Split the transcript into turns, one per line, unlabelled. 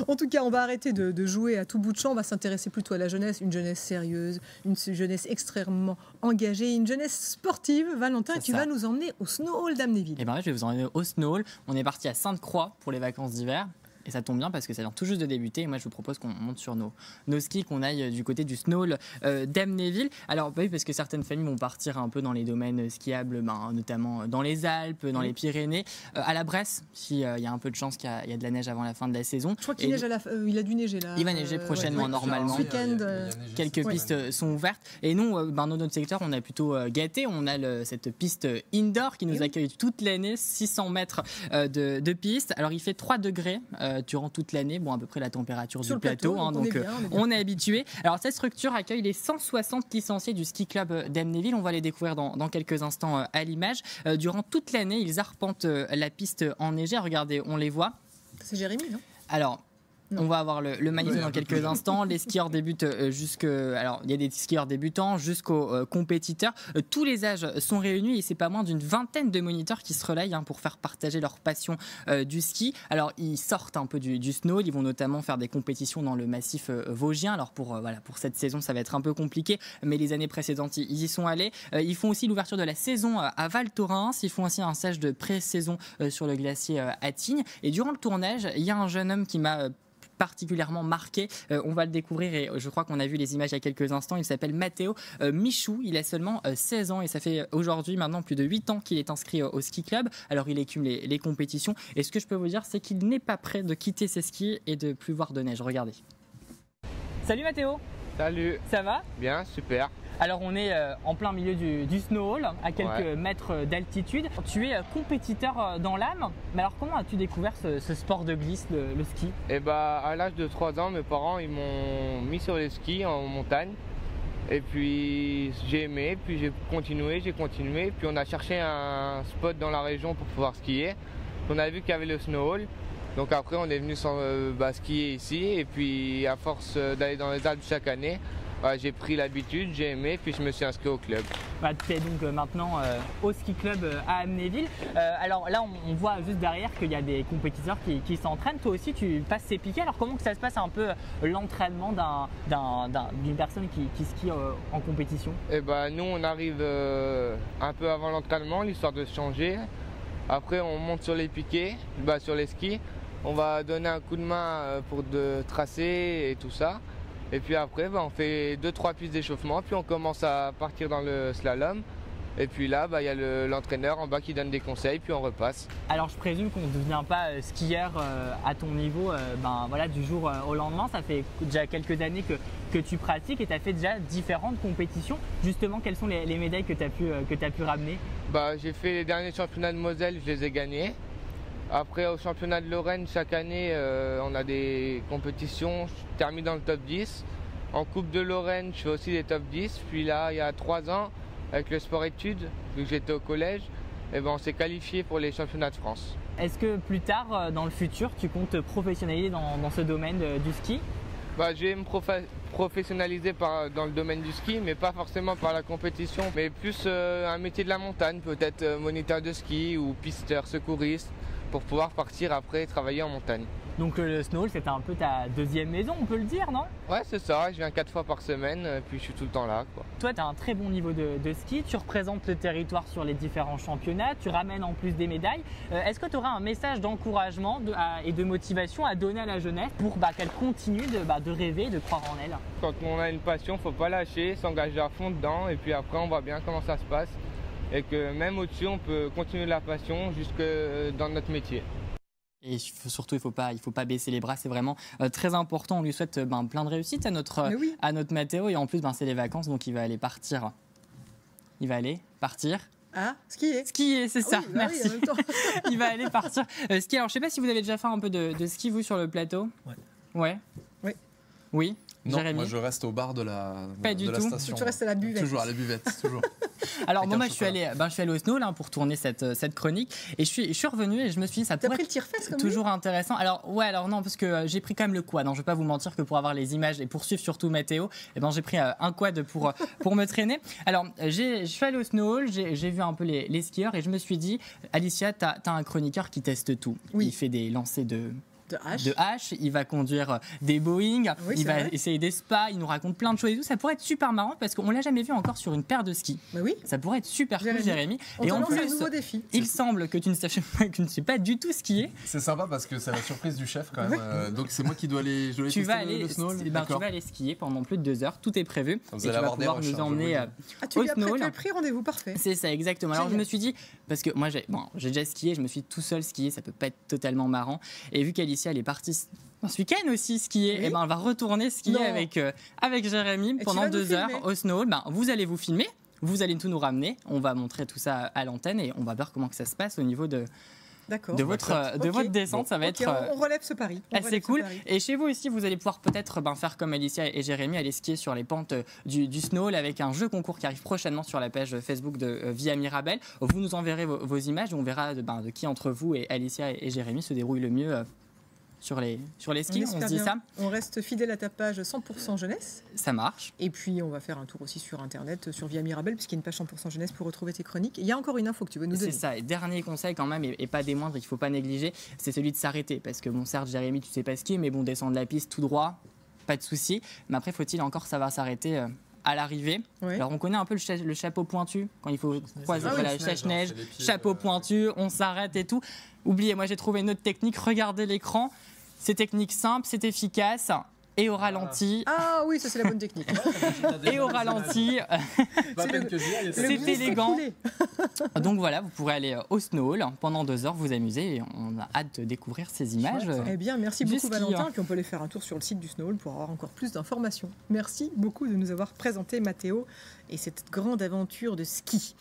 En tout cas, on va arrêter de jouer à tout bout de champ. On va s'intéresser plutôt à la jeunesse, une jeunesse sérieuse, une jeunesse extrêmement engagée, une jeunesse sportive. Valentin, tu vas nous emmener au Snow Hall d'Amnéville.
Eh bien, je vais vous emmener au Snow Hall. On est parti à Sainte-Croix pour les vacances d'hiver. Et ça tombe bien parce que ça vient tout juste de débuter. Et moi, je vous propose qu'on monte sur nos skis, qu'on aille du côté du Snow Hall d'Amnéville. Alors, oui, parce que certaines familles vont partir un peu dans les domaines skiables, notamment dans les Alpes, dans les Pyrénées. À la Bresse, s'il y a un peu de chance qu'il y a de la neige avant la fin de la saison.
Je crois qu'il neige il a dû neiger là.
Il va neiger prochainement, normalement.
Ce week-end.
Quelques pistes sont ouvertes. Et nous, dans notre secteur, on a plutôt gâté. On a cette piste indoor qui nous accueille toute l'année, 600 mètres de piste. Alors, il fait 3 degrés. Durant toute l'année, à peu près la température du plateau, donc on est habitué. Alors cette structure accueille les 160 licenciés du ski club d'Amnéville. On va les découvrir dans quelques instants à l'image. Durant toute l'année, ils arpentent la piste enneigée. Regardez, on les voit.
C'est Jérémy, non?
Alors, on va avoir le magnéto dans quelques instants. Les skieurs débutent alors, il y a des skieurs débutants jusqu'aux compétiteurs. Tous les âges sont réunis et c'est pas moins d'une vingtaine de moniteurs qui se relayent pour faire partager leur passion du ski. Alors, ils sortent un peu du snow. Ils vont notamment faire des compétitions dans le massif vosgien. Alors, pour cette saison, ça va être un peu compliqué, mais les années précédentes, ils y sont allés. Ils font aussi l'ouverture de la saison à Val Thorens. Ils font aussi un stage de pré-saison sur le glacier à Tignes. Et durant le tournage, il y a un jeune homme qui m'a particulièrement marqué. On va le découvrir et je crois qu'on a vu les images il y a quelques instants. Il s'appelle Matteo Michou. Il a seulement 16 ans et ça fait aujourd'hui maintenant plus de 8 ans qu'il est inscrit au ski club. Alors il écume les compétitions et ce que je peux vous dire, c'est qu'il n'est pas prêt de quitter ses skis et de plus voir de neige. Regardez. Salut Matteo.
Salut.
Ça va?
Bien, super.
Alors on est en plein milieu du Snow Hall, à quelques mètres d'altitude. Tu es compétiteur dans l'âme, mais alors comment as-tu découvert ce sport de glisse, le ski?
Et à l'âge de 3 ans, mes parents ils m'ont mis sur les skis en montagne. Et puis j'ai aimé, puis j'ai continué, puis on a cherché un spot dans la région pour pouvoir skier. On a vu qu'il y avait le Snow Hall. Donc après on est venu skier ici et puis à force d'aller dans les Alpes chaque année, j'ai pris l'habitude, j'ai aimé, puis je me suis inscrit au club.
Tu es donc maintenant au ski club à Amnéville. Alors là, on voit juste derrière qu'il y a des compétiteurs qui s'entraînent. Toi aussi, tu passes ces piquets. Alors comment que ça se passe un peu l'entraînement d'une personne qui skie en compétition?
Nous, on arrive un peu avant l'entraînement, l'histoire de se changer. Après, on monte sur les piquets, sur les skis. On va donner un coup de main pour tracer et tout ça. Et puis après, on fait 2-3 pistes d'échauffement, puis on commence à partir dans le slalom. Et puis là, il y a l'entraîneur en bas qui donne des conseils, puis on repasse.
Alors je présume qu'on ne devient pas skieur à ton niveau du jour au lendemain. Ça fait déjà quelques années que tu pratiques et tu as fait déjà différentes compétitions. Justement, quelles sont les médailles que tu as pu ramener?
J'ai fait les derniers championnats de Moselle, je les ai gagnés. Après, au championnat de Lorraine, chaque année, on a des compétitions. Je termine dans le top 10. En Coupe de Lorraine, je fais aussi des top 10. Puis là, il y a 3 ans, avec le sport-études, vu que j'étais au collège, on s'est qualifié pour les championnats de France.
Est-ce que plus tard, dans le futur, tu comptes te professionnaliser dans ce domaine du ski?
Je vais me professionnaliser dans le domaine du ski, mais pas forcément par la compétition, mais plus un métier de la montagne, peut-être moniteur de ski ou pisteur secouriste, pour pouvoir partir après travailler en montagne.
Donc le Snow Hall, c'était un peu ta deuxième maison, on peut le dire, non?
Ouais, c'est ça, je viens 4 fois par semaine, puis je suis tout le temps là, quoi.
Toi, tu as un très bon niveau de ski, tu représentes le territoire sur les différents championnats, tu ramènes en plus des médailles. Est-ce que tu auras un message d'encouragement et de motivation à donner à la jeunesse pour qu'elle continue de rêver, de croire en elle?
Quand on a une passion, faut pas lâcher, s'engager à fond dedans, et puis après on voit bien comment ça se passe. Et que même au-dessus, on peut continuer la passion jusque dans notre métier.
Et surtout, il faut pas baisser les bras, c'est vraiment très important. On lui souhaite plein de réussite à notre Matteo. Et en plus, c'est les vacances, donc il va aller partir.
Ah, skier.
Skier, c'est ça, merci.
Oui, en même temps.
Il va aller partir skier. Alors, je ne sais pas si vous avez déjà fait un peu de ski, vous, sur le plateau.
Oui.
Oui.
Non,
Jérémy.
moi je reste au bar de la station.
Tu restes à la buvette.
Toujours à la buvette, toujours.
Alors moi je suis allé au Snow là, pour tourner cette chronique et je suis revenu et je me suis dit ça pourrait
pris le tire-fesse comme
toujours intéressant. Alors non parce que j'ai pris quand même le quad. Je ne vais pas vous mentir que pour avoir les images et poursuivre surtout Matteo, j'ai pris un quad pour me traîner. Alors je suis allé au Snow Hall, j'ai vu un peu les skieurs et je me suis dit Alicia, t'as un chroniqueur qui teste tout.
Oui.
Il fait des lancers
de
hache, il va conduire des Boeing,
Oui,
il va
vrai.
essayer des spas, il nous raconte plein de choses et tout. Ça pourrait être super marrant parce qu'on l'a jamais vu encore sur une paire de skis.
Bah oui.
Ça pourrait être super cool, Jérémy.
On
Et
te
en
lance un
plus,
nouveau défi.
il semble que tu ne sais pas du tout skier.
C'est sympa parce que c'est la surprise du chef quand même. Donc c'est moi qui dois aller, je dois aller
Tu
tester
vas aller,
le Snowall.
tu vas aller skier pendant plus de 2 heures. Tout est prévu.
Vous
Et tu
allez
vas
avoir des
pouvoir
rushs,
nous
hein,
emmener
Tu
au
lui as prêté
Snowall.
le prix, rendez-vous parfait.
C'est ça, exactement. Alors je
Génial.
me suis dit, parce que moi j'ai déjà skié, je me suis tout seul skié, ça peut pas être totalement marrant. Et vu qu'Alicia elle est partie ce week-end aussi skier,
Oui.
et ben on va retourner skier
Non.
avec Jérémy
Et tu
pendant
vas nous
2 heures
filmer.
au Snowall. Ben, vous allez vous filmer, vous allez tout nous ramener, on va montrer tout ça à l'antenne et on va voir comment que ça se passe au niveau de
D'accord.
votre descente. Ça va
Ok,
être
on relève ce pari. On
assez
relève ce
cool.
pari.
Et chez vous aussi, vous allez pouvoir peut-être faire comme Alicia et Jérémy, aller skier sur les pentes du Snowall avec un jeu concours qui arrive prochainement sur la page Facebook de Via Mirabel. Vous nous enverrez vos images et on verra de qui entre vous et Alicia et Jérémy se dérouille le mieux sur les skis. On se
espère
dit
bien.
ça.
On reste fidèle à ta page 100% jeunesse.
Ça marche.
Et puis, on va faire un tour aussi sur Internet, sur Via Mirabel, puisqu'il y a une page 100% jeunesse pour retrouver tes chroniques. Et il y a encore une info que tu veux nous
C'est
donner.
ça. Et dernier conseil quand même, et pas des moindres, il ne faut pas négliger, c'est celui de s'arrêter. Parce que bon, certes, Jérémy, tu sais pas skier, mais bon, descendre la piste tout droit, pas de souci. Mais après, faut-il encore savoir s'arrêter à l'arrivée.
Ouais.
Alors on connaît un peu le chapeau pointu quand il faut croiser,
Ah oui,
voilà,
c'est neige,
sèche-neige,
c'est les pieds,
chapeau pointu, on s'arrête et tout. Oubliez, moi j'ai trouvé une autre technique, regardez l'écran, c'est technique simple, c'est efficace et au ralenti.
Ah oui, ça c'est la bonne technique.
Et au ralenti, c'est élégant. Donc voilà, vous pourrez aller au Snowall pendant 2 heures, vous amuser et on a hâte de découvrir ces images.
Eh bien, merci
Du
beaucoup
ski,
Valentin.
hein.
Puis on peut aller faire un tour sur le site du Snowall pour avoir encore plus d'informations. Merci beaucoup de nous avoir présenté Mathéo et cette grande aventure de ski.